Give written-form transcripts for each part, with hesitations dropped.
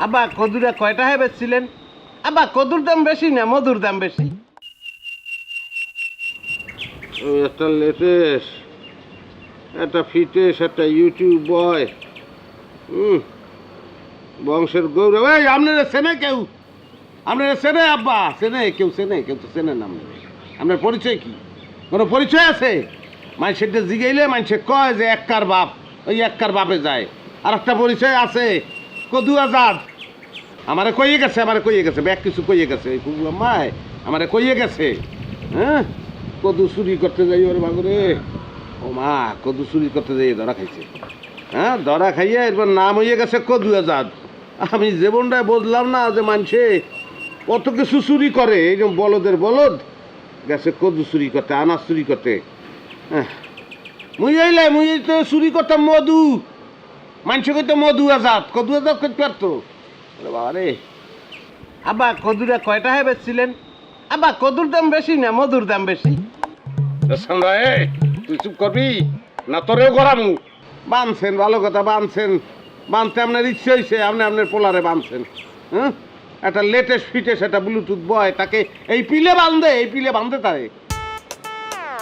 আব্বা কদুরা কয়টা হয়ে বেচছিলেন? আব্বা কদুর দাম বেশি না মধুর দাম বেশি? একটা লেটেস্ট, একটা ফিটেস, একটা ইউটিউব বয়, বংশের গৌরব। এই আপনারা চেনে কেউ? আপনারা চেনে আব্বা? চেনে কেউ? চেনে কেউ? তো চেনে না। আপনার পরিচয় কি? কোনো পরিচয় আছে? মানুষেরটা জিগাইলে মানুষে কয় যে এককার বাপ, ওই এককার বাপে যায়। আর একটা পরিচয় আছে, কদু আজাদ। আমারে কইয়ে গেছে ব্যাগ কিছু কইয়ে গেছে, এই কুকুর মায় আমারে কইয়ে গেছে। হ্যাঁ, কদু চুরি করতে যাই ওর বাগুরে। ও মা, কদু চুরি করতে যাই ধরা খাইছে। হ্যাঁ, ধরা খাইয়ে এরপর নাম হইয়ে গেছে কদু আজাদ। আমি জীবনটায় বুঝলাম না যে মানুষে কত কিছু চুরি করে। এই যে বলদের বলদ গেছে কদু চুরি করতে, আনাজ চুরি করতে। হ্যাঁ, মুই তো চুরি করতাম মধু। মানুষে কইতো মধু আজাদ, কদু আজাদ করতে পারতো। বাবা রে। আব্বা কদুরা কয়টা হয়ে বেচছিলেন? আব্বা কদুর দাম বেশি না মধুর দাম বেশি? তুই চুপ করবি না? তোরেও গড়ামু। বানছেন, ভালো কথা, বানছেন। বানতে আপনার ইচ্ছে হয়েছে, আপনি আপনার পোলারে বানছেন। হ্যাঁ, একটা লেটেস্ট ফিটেস্ট একটা ব্লুটুথ বয়, তাকে এই পিলে বান্ধে তারে।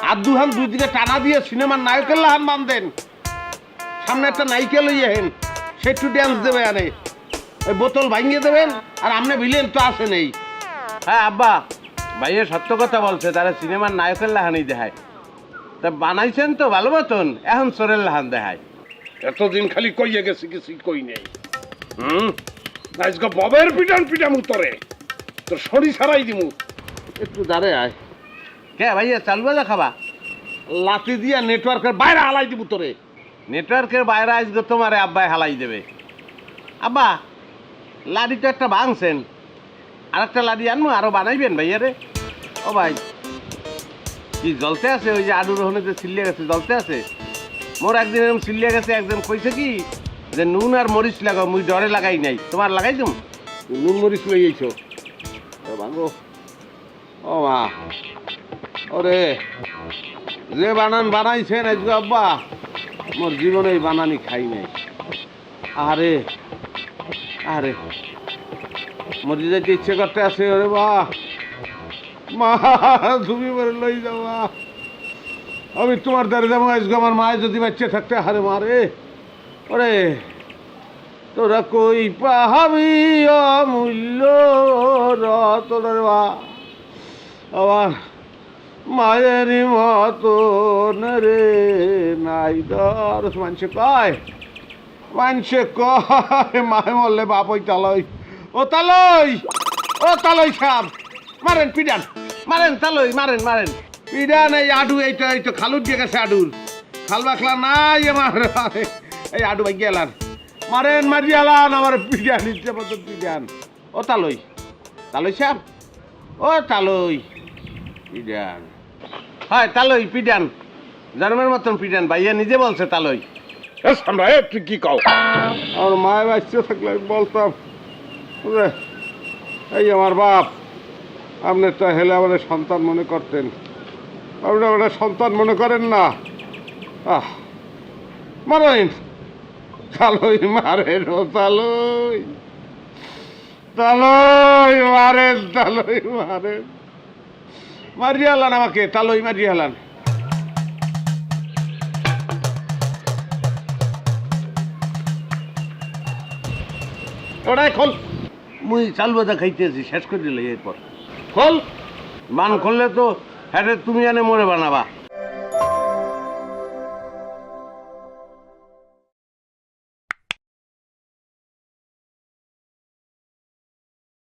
আর দুহান দুই দিকে টানা দিয়ে সিনেমার নায়কের লাহান বান্ধেন। সামনে একটা নায়িকা লইয়েন, সে একটু ড্যান্স দেবে, আরে ওই বোতল ভাঙিয়ে দেবেন। আর আপনি ভিলেন তো আসে নেই। হ্যাঁ আব্বা, ভাইয়া সত্য কথা বলছে, তারা সিনেমার নায়কের লাহানি দেখায়। তা বানাইছেন তো ভালো মতন, এখন চোরের লাহান দেখায়। এতদিন খালি কইয়ে গেছি, কিছু কই নেই। আজকে ববের পিটাম উত্তরে তোর শরীর ছাড়াই দিমু। একটু দাঁড়ে আয়। কে ভাইয়া চাল ভাজা খাবা? লাঠি দিয়া নেটওয়ার্কের বাইরে হালাই দিব তোরে। নেটওয়ার্কের বাইরে আজকে তোমারে আব্বাই হালাই দেবে। আব্বা, লাডি তো একটা ভাঙছেন, আর একটা লাডি আনবো, আরো বানাইবেন ভাইয়া রে? ও ভাই, কি জ্বলতে আছে? ওই যে আলুর ওখানে যে চিল্লিয়ে গেছে, জ্বলতে আছে। মোর একদিন এরকম চিল্লিয়ে গেছে, একজন কইছে কি যে নুন আর মরিচ লাগাও, মুই ডরে লাগাই নাই। তোমার লাগাই তুমি নুন মরিচ লইয়েছ ভাঙো। ও মা, ওরে যে বানাইছেন আজকে আব্বা, মোর জীবনে এই বানানি খাই নাই। আরে আরে, মরে যাইতে ইচ্ছে করতে আছে। ওরে মা, তুমি মরে লই যাওয়া। আমি তোমার দ্বারে যাবো আজকে। আমার মায়ের যদি বাচ্চা থাকতে, হারে মারে। ওরে তোরা কই পাহাবি অমূল্য রতন রে মা, আমার মায়ের মতন রে নাই দর। মানুষে কয় মায় মরলে বাপ ওই তালই। ও তালই সাপ, মারেন পিডান, মারেন তালই, মারেন পিডান। এই আডু, এইটা খালুর দিয়ে গেছে আডুর। খাল বাখলা নাই আমার। এই আডু ভাই গেলান, মারেন, মারিয়ালান আমার পিডান, ইচ্ছে মতন পিডান। ও তালই সাপ, ও তালই পিডান। হয় তালই পিডান, জন্মের মতন পিডান। ভাইয়া নিজে বলছে তালই। তুই কি কও? আমার মায়ের বাচ্চা থাকলে আমি বলতাম, এই আমার বাপ, আপনি তো হেলে আমাদের সন্তান মনে করতেন, আপনি আমাদের সন্তান মনে করেন না। মারেন তালই, মারেন, ও তালই মারেন, মারিয়ে হালান আমাকে, তালই মারিয়ে হালান। ওটাই খোল, মুই চাল বাজা খাইতেছি, শেষ করে দিলে। এরপর খোল, মান খুললে তো হ্যাঁ তুমি জানে মরে বানাবা।